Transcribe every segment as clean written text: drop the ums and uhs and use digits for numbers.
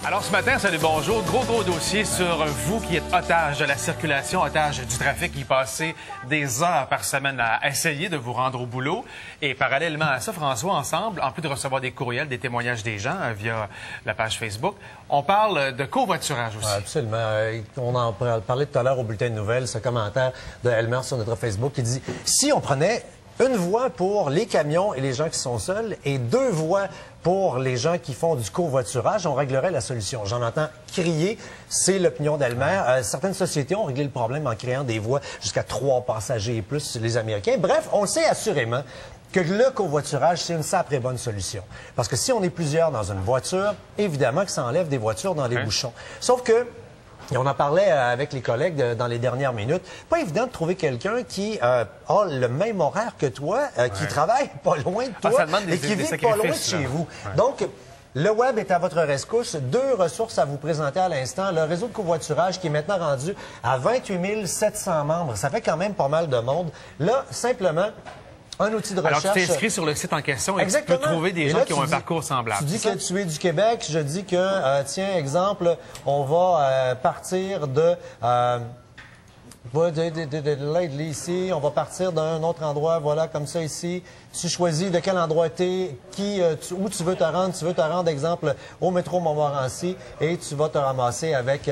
Alors ce matin, salut, bonjour. Gros dossier sur vous qui êtes otage de la circulation, otage du trafic, qui passez des heures par semaine à essayer de vous rendre au boulot. Et parallèlement à ça, François, ensemble, en plus de recevoir des courriels, des témoignages des gens via la page Facebook, on parle de covoiturage aussi. Absolument. On en parlait tout à l'heure au bulletin de nouvelles, ce commentaire de Elmer sur notre Facebook qui dit « Si on prenait une voie pour les camions et les gens qui sont seuls et deux voies pour les gens qui font du covoiturage, on réglerait la solution. » J'en entends crier, c'est l'opinion d'Elmer. Certaines sociétés ont réglé le problème en créant des voies jusqu'à 3 passagers et plus, les Américains. Bref, on sait assurément que le covoiturage, c'est une sacrée bonne solution. Parce que si on est plusieurs dans une voiture, évidemment que ça enlève des voitures dans les bouchons. Sauf que, et on en parlait avec les collègues dans les dernières minutes, pas évident de trouver quelqu'un qui a le même horaire que toi, qui travaille pas loin de toi et qui vit pas loin de chez vous. Donc, le web est à votre rescousse. 2 ressources à vous présenter à l'instant. Le réseau de covoiturage qui est maintenant rendu à 28 700 membres. Ça fait quand même pas mal de monde. Là, simplement, un outil de recherche. Alors, tu t'es inscrit sur le site en question et tu peux trouver des gens qui ont un parcours semblable. Tu dis que tu es du Québec. Je dis que, tiens, exemple, on va partir de l'aide ici. On va partir d'un autre endroit, voilà, comme ça ici. Tu choisis de quel endroit tu es, où tu veux te rendre. Tu veux te rendre, exemple, au métro Montmorency et tu vas te ramasser avec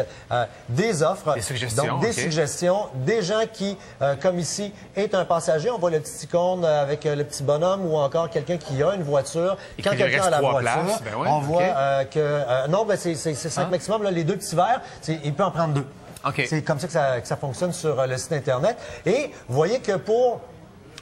des offres. Des suggestions. Donc, des suggestions. Des gens qui, comme ici, est un passager. On voit le petit icône avec le petit bonhomme ou encore quelqu'un qui a une voiture. Et quand quelqu'un a la voiture, on voit que... non, ben, c'est 5 maximum. Là, les 2 petits verres, il peut en prendre 2. C'est comme ça que ça fonctionne sur le site Internet. Et vous voyez que pour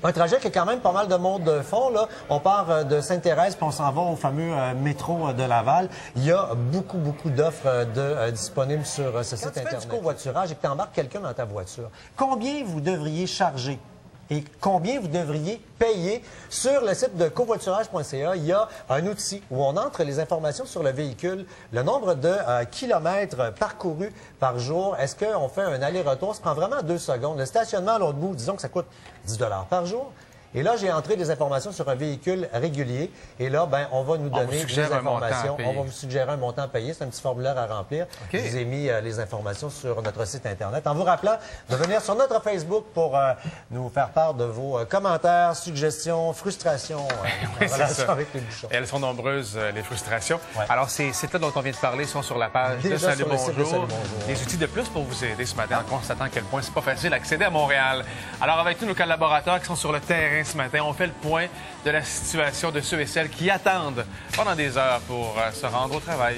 un trajet que quand même pas mal de monde font, là, on part de Sainte-Thérèse puis on s'en va au fameux métro de Laval. Il y a beaucoup d'offres disponibles sur ce site Internet. Quand tu fais du covoiturage et que tu embarques quelqu'un dans ta voiture, combien vous devriez charger? Et combien vous devriez payer? Sur le site de covoiturage.ca, il y a un outil où on entre les informations sur le véhicule, le nombre de kilomètres parcourus par jour. Est-ce qu'on fait un aller-retour? Ça prend vraiment 2 secondes. Le stationnement à l'autre bout, disons que ça coûte 10 $ par jour. Et là, j'ai entré des informations sur un véhicule régulier. Et là, ben, on va nous donner des informations. On va vous suggérer un montant à payer. C'est un petit formulaire à remplir. Je vous ai mis les informations sur notre site Internet. En vous rappelant de venir sur notre Facebook pour nous faire part de vos commentaires, suggestions, frustrations en relation avec les bouchons. Et elles sont nombreuses, les frustrations. Alors, ces sites-là dont on vient de parler sont sur la page de Salut Bonjour. Des outils de plus pour vous aider ce matin en constatant à quel point c'est pas facile d'accéder à Montréal. Alors, avec tous nos collaborateurs qui sont sur le terrain ce matin, on fait le point de la situation de ceux et celles qui attendent pendant des heures pour se rendre au travail.